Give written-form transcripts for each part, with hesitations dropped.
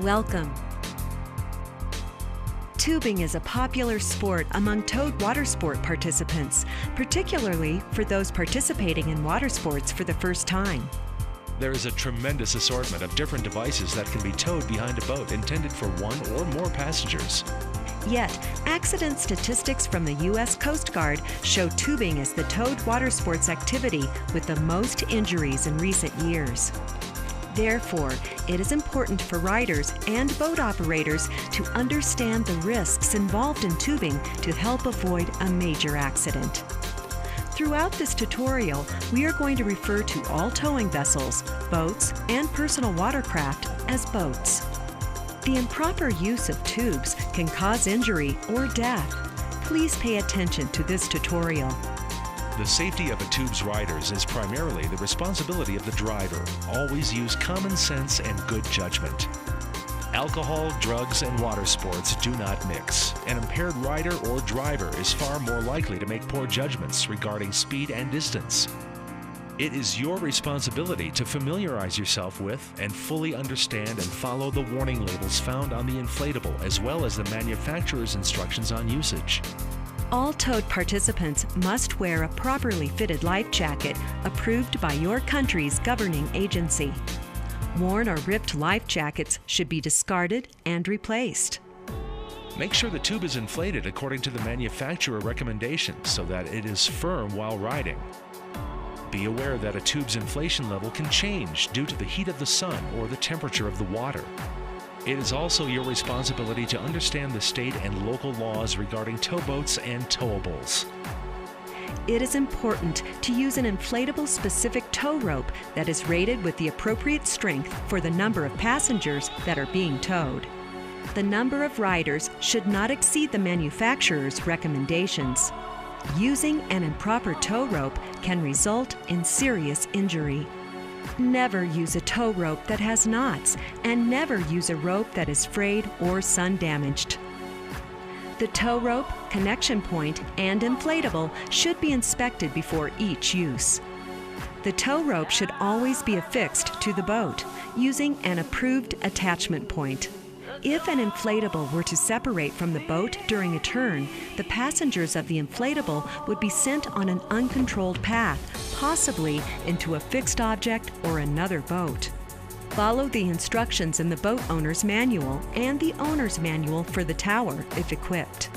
Welcome. Tubing is a popular sport among towed water sport participants, particularly for those participating in water sports for the first time. There is a tremendous assortment of different devices that can be towed behind a boat intended for one or more passengers. Yet, accident statistics from the U.S. Coast Guard show tubing as the towed water sports activity with the most injuries in recent years. Therefore, it is important for riders and boat operators to understand the risks involved in tubing to help avoid a major accident. Throughout this tutorial, we are going to refer to all towing vessels, boats, and personal watercraft as boats. The improper use of tubes can cause injury or death. Please pay attention to this tutorial. The safety of a tube's riders is primarily the responsibility of the driver. Always use common sense and good judgment. Alcohol, drugs, and water sports do not mix. An impaired rider or driver is far more likely to make poor judgments regarding speed and distance. It is your responsibility to familiarize yourself with and fully understand and follow the warning labels found on the inflatable, as well as the manufacturer's instructions on usage. All towed participants must wear a properly fitted life jacket approved by your country's governing agency. Worn or ripped life jackets should be discarded and replaced. Make sure the tube is inflated according to the manufacturer recommendations so that it is firm while riding. Be aware that a tube's inflation level can change due to the heat of the sun or the temperature of the water. It is also your responsibility to understand the state and local laws regarding towboats and towables. It is important to use an inflatable-specific tow rope that is rated with the appropriate strength for the number of passengers that are being towed. The number of riders should not exceed the manufacturer's recommendations. Using an improper tow rope can result in serious injury. Never use a tow rope that has knots, and never use a rope that is frayed or sun-damaged. The tow rope, connection point, and inflatable should be inspected before each use. The tow rope should always be affixed to the boat using an approved attachment point. If an inflatable were to separate from the boat during a turn, the passengers of the inflatable would be sent on an uncontrolled path, possibly into a fixed object or another boat. Follow the instructions in the boat owner's manual and the owner's manual for the tower if equipped.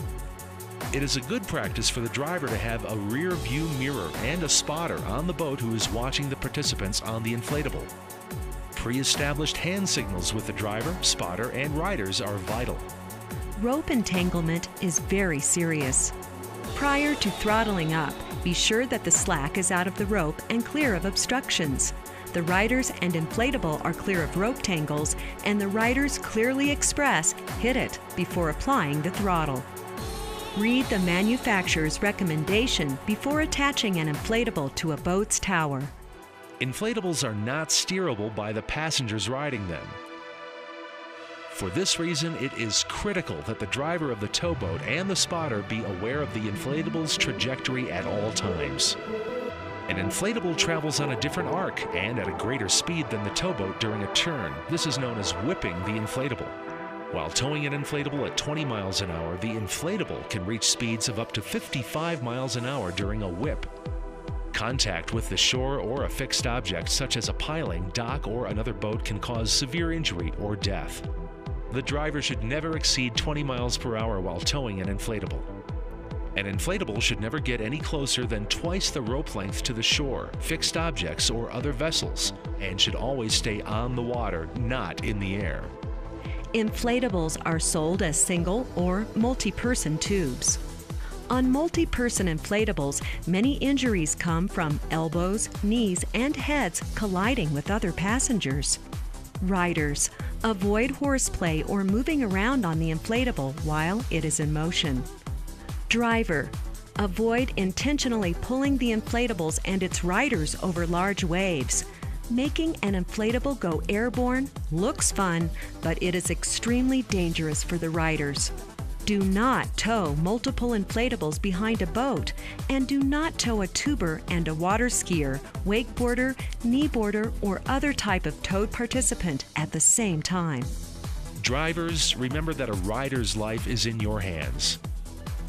It is a good practice for the driver to have a rear view mirror and a spotter on the boat who is watching the participants on the inflatable. Pre-established hand signals with the driver, spotter, and riders are vital. Rope entanglement is very serious. Prior to throttling up, be sure that the slack is out of the rope and clear of obstructions. The riders and inflatable are clear of rope tangles, and the riders clearly express "hit it" before applying the throttle. Read the manufacturer's recommendation before attaching an inflatable to a boat's tower. Inflatables are not steerable by the passengers riding them. For this reason, it is critical that the driver of the towboat and the spotter be aware of the inflatable's trajectory at all times. An inflatable travels on a different arc and at a greater speed than the towboat during a turn. This is known as whipping the inflatable. While towing an inflatable at 20 miles an hour, the inflatable can reach speeds of up to 55 miles an hour during a whip. Contact with the shore or a fixed object such as a piling, dock, or another boat can cause severe injury or death. The driver should never exceed 20 miles per hour while towing an inflatable. An inflatable should never get any closer than twice the rope length to the shore, fixed objects, or other vessels, and should always stay on the water, not in the air. Inflatables are sold as single or multi-person tubes. On multi-person inflatables, many injuries come from elbows, knees, and heads colliding with other passengers. Riders, avoid horseplay or moving around on the inflatable while it is in motion. Driver, avoid intentionally pulling the inflatables and its riders over large waves. Making an inflatable go airborne looks fun, but it is extremely dangerous for the riders. Do not tow multiple inflatables behind a boat, and do not tow a tuber and a water skier, wakeboarder, kneeboarder, or other type of towed participant at the same time. Drivers, remember that a rider's life is in your hands.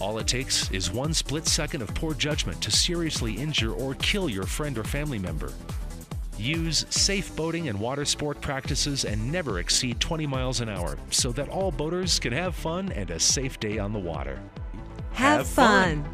All it takes is one split second of poor judgment to seriously injure or kill your friend or family member. Use safe boating and water sport practices and never exceed 20 miles an hour so that all boaters can have fun and a safe day on the water. Have fun.